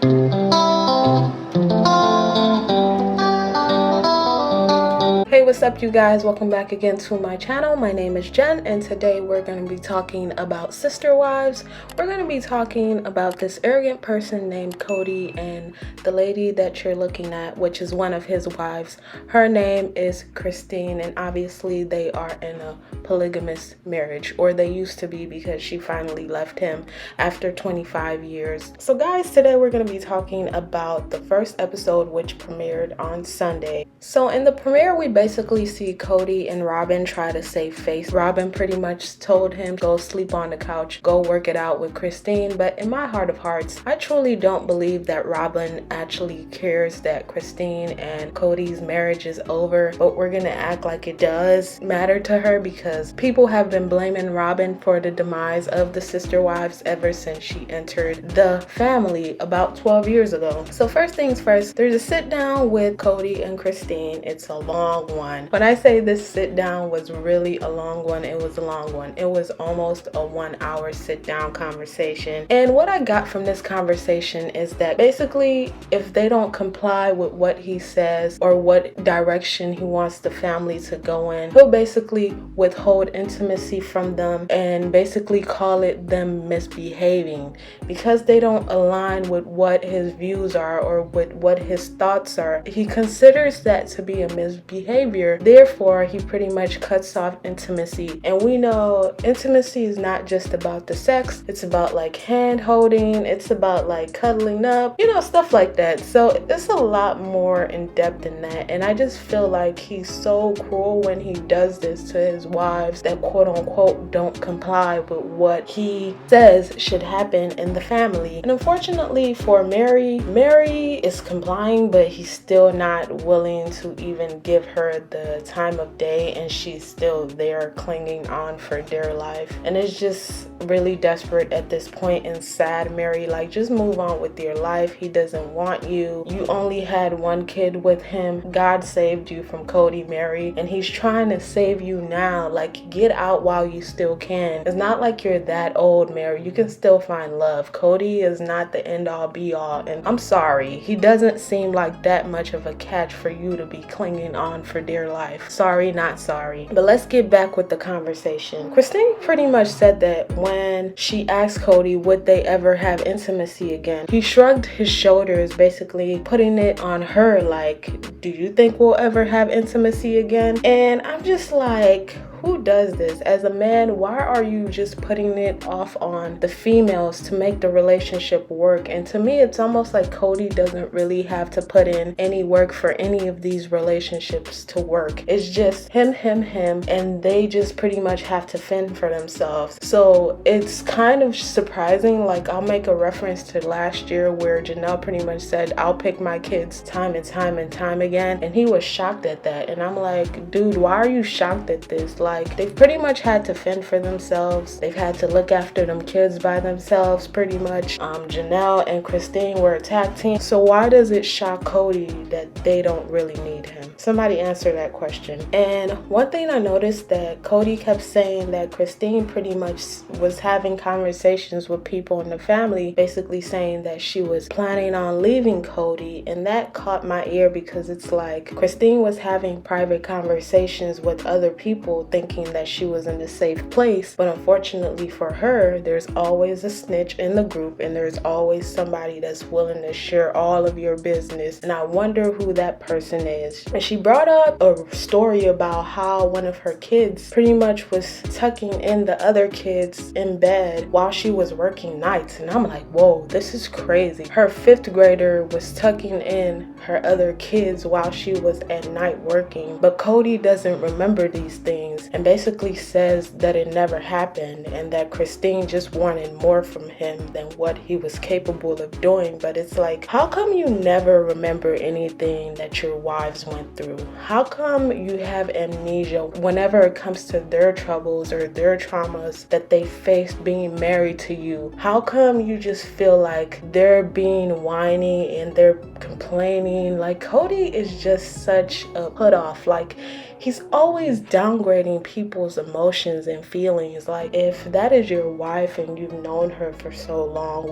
Hey, what's up, you guys? Welcome back again to my channel. My name is Jen, and today we're going to be talking about sister wives. We're going to be talking about this arrogant person named Kody and the lady that you're looking at, which is one of his wives. Her name is Christine, and obviously they are in a polygamous marriage, or they used to be, because she finally left him after 25 years. So guys, today we're going to be talking about the first episode, which premiered on Sunday. So in the premiere, we basically see Kody and Robyn try to save face. Robyn pretty much told him, go sleep on the couch, go work it out with Christine. But in my heart of hearts, I truly don't believe that Robyn actually cares that Christine and Kody's marriage is over. But we're gonna act like it does matter to her, because people have been blaming Robyn for the demise of the sister wives ever since she entered the family about 12 years ago. So first things first, there's a sit down with Kody and Christine. It's a long one. When I say this sit down was really a long one, it was a long one. It was almost a 1 hour sit down conversation. And what I got from this conversation is that basically, if they don't comply with what he says or what direction he wants the family to go in, he'll basically withhold intimacy from them and basically call it them misbehaving, because they don't align with what his views are or with what his thoughts are. He considers that to be a misbehavior. Therefore, he pretty much cuts off intimacy. And we know intimacy is not just about the sex. It's about like hand holding. It's about like cuddling up, you know, stuff like that. So it's a lot more in depth than that. And I just feel like he's so cruel when he does this to his wives that quote unquote don't comply with what he says should happen in the family. And unfortunately for Mary is complying, but he's still not willing to even give her the time of day, and she's still there clinging on for dear life. And it's just really desperate at this point and sad. Mary, like, just move on with your life. He doesn't want you. You only had one kid with him. God saved you from Kody, Mary, and he's trying to save you now. Like, get out while you still can. It's not like you're that old, Mary. You can still find love. Kody is not the end all be all, and I'm sorry, he doesn't seem like that much of a catch for you to be clinging on for dear life. Sorry, not sorry. But let's get back with the conversation. Christine pretty much said that when she asked Kody would they ever have intimacy again, he shrugged his shoulders, basically putting it on her like, do you think we'll ever have intimacy again? And I'm just like, who does this? As a man, why are you just putting it off on the females to make the relationship work? And to me, it's almost like Kody doesn't really have to put in any work for any of these relationships to work. It's just him, and they just pretty much have to fend for themselves. So it's kind of surprising. Like, I'll make a reference to last year where Janelle pretty much said, I'll pick my kids time and time again. And he was shocked at that. And I'm like, dude, why are you shocked at this? Like, they've pretty much had to fend for themselves. They've had to look after them kids by themselves, pretty much. Janelle and Christine were a tag team. So why does it shock Kody that they don't really need him? Somebody answer that question. And one thing I noticed that Kody kept saying that Christine pretty much was having conversations with people in the family, basically saying that she was planning on leaving Kody. And that caught my ear, because it's like Christine was having private conversations with other people, thinking that she was in a safe place. But unfortunately for her, there's always a snitch in the group, and there's always somebody that's willing to share all of your business. And I wonder who that person is. And she brought up a story about how one of her kids pretty much was tucking in the other kids in bed while she was working nights. And I'm like, whoa, this is crazy. Her 5th grader was tucking in her other kids while she was at night working. But Kody doesn't remember these things and basically says that it never happened, and that Christine just wanted more from him than what he was capable of doing. But it's like, how come you never remember anything that your wives went through? How come you have amnesia whenever it comes to their troubles or their traumas that they faced being married to you? How come you just feel like they're being whiny and they're complaining? Like, Kody is just such a put off. Like, he's always downgrading people's emotions and feelings. Like, if that is your wife and you've known her for so long,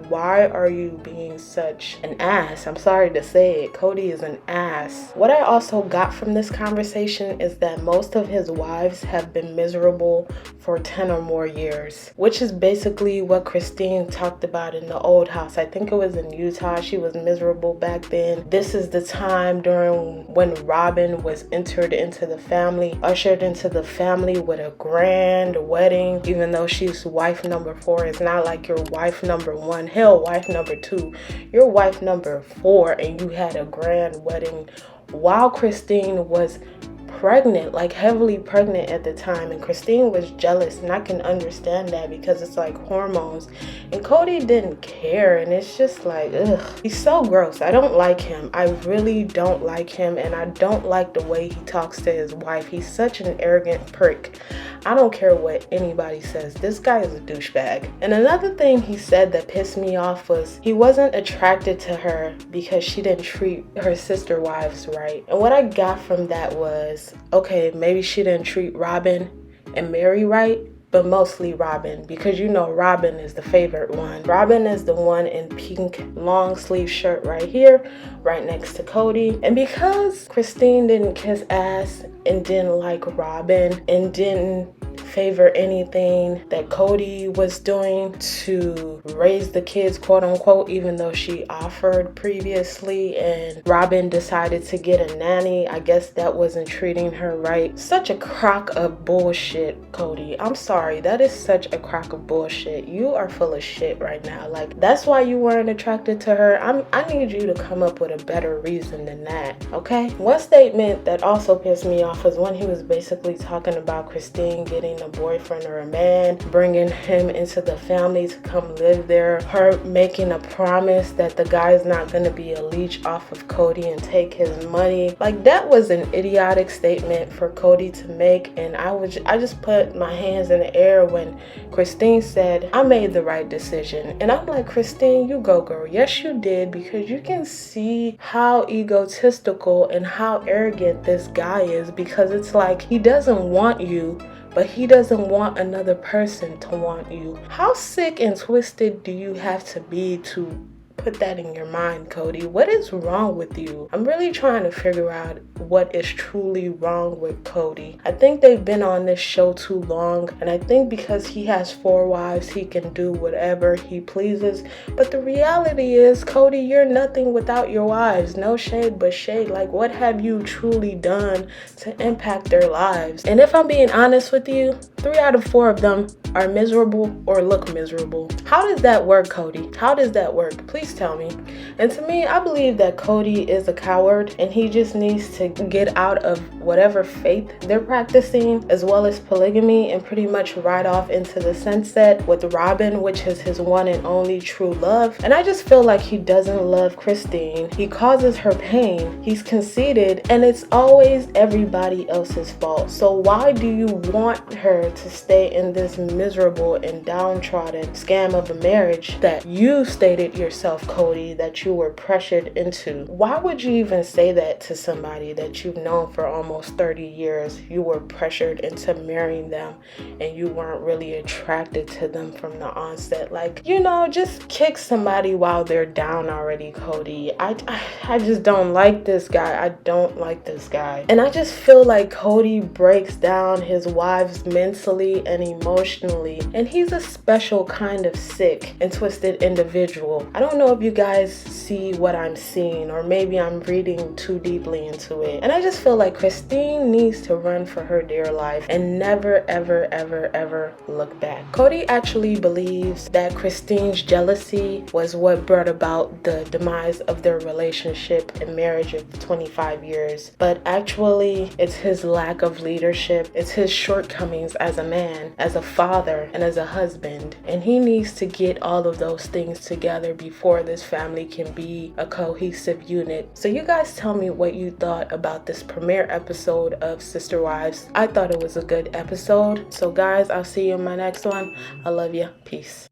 why are you being such an ass? I'm sorry to say it, Kody is an ass. What I also got from this conversation is that most of his wives have been miserable for 10 or more years, which is basically what Christine talked about in the old house. I think it was in Utah. She was miserable back then. This is the time during when Robyn was ushered into the family with a grand wedding, even though she's wife number 4. It's not like you're wife number 1, hell, wife number 2. You're wife number 4, and you had a grand wedding while Christine was pregnant, like heavily pregnant at the time. And Christine was jealous, and I can understand that because it's like hormones, and Kody didn't care. And it's just like, ugh, he's so gross. I don't like him. I really don't like him, and I don't like the way he talks to his wife. He's such an arrogant prick. I don't care what anybody says. This guy is a douchebag. And another thing he said that pissed me off was he wasn't attracted to her because she didn't treat her sister wives right. And what I got from that was, okay, maybe she didn't treat Robyn and Meri right, but mostly Robyn, because you know Robyn is the favorite one. Robyn is the one in pink long sleeve shirt right here, right next to Kody. And because Christine didn't kiss ass and didn't like Robyn and didn't favor anything that Kody was doing to raise the kids, quote unquote, even though she offered previously, and Robyn decided to get a nanny, I guess that wasn't treating her right. Such a crock of bullshit, Kody. I'm sorry, that is such a crock of bullshit. You are full of shit right now. Like, that's why you weren't attracted to her. I need you to come up with a better reason than that, okay? One statement that also pissed me off was when he was basically talking about Christine getting a boyfriend or a man, bringing him into the family to come live there, her making a promise that the guy's not going to be a leech off of Kody and take his money. Like, that was an idiotic statement for Kody to make, and I just put my hands in the air when Christine said, I made the right decision. And I'm like, Christine, you go, girl. Yes, you did, because you can see how egotistical and how arrogant this guy is, because it's like he doesn't want you, but he doesn't want another person to want you. How sick and twisted do you have to be to put that in your mind, Kody? What is wrong with you? I'm really trying to figure out what is truly wrong with Kody. I think they've been on this show too long, and I think because he has 4 wives, he can do whatever he pleases. But the reality is, Kody, you're nothing without your wives. No shade, but shade. Like, what have you truly done to impact their lives? And if I'm being honest with you, 3 out of 4 of them are miserable or look miserable. How does that work, Kody? How does that work? Please tell me. And to me, I believe that Kody is a coward, and he just needs to get out of whatever faith they're practicing, as well as polygamy, and pretty much ride off into the sunset with Robyn, which is his one and only true love. And I just feel like he doesn't love Christine. He causes her pain. He's conceited, and it's always everybody else's fault. So why do you want her to stay in this miserable and downtrodden scam of a marriage that you stated yourself, Kody, that you were pressured into? Why would you even say that to somebody that you've known for almost 30 years? You were pressured into marrying them, and you weren't really attracted to them from the onset. Like, you know, just kick somebody while they're down already, Kody. I just don't like this guy. I don't like this guy. And I just feel like Kody breaks down his wives mentally and emotionally, and he's a special kind of sick and twisted individual. I don't know if you guys see what I'm seeing, or maybe I'm reading too deeply into it. And I just feel like Christine needs to run for her dear life and never, ever, ever, ever look back. Kody actually believes that Christine's jealousy was what brought about the demise of their relationship and marriage of 25 years. But actually, it's his lack of leadership. It's his shortcomings as a man, as a father, and as a husband. And he needs to get all of those things together before this family can be a cohesive unit. So you guys tell me what you thought about this premiere episode of Sister Wives. I thought it was a good episode. So guys, I'll see you in my next one. I love you. Peace.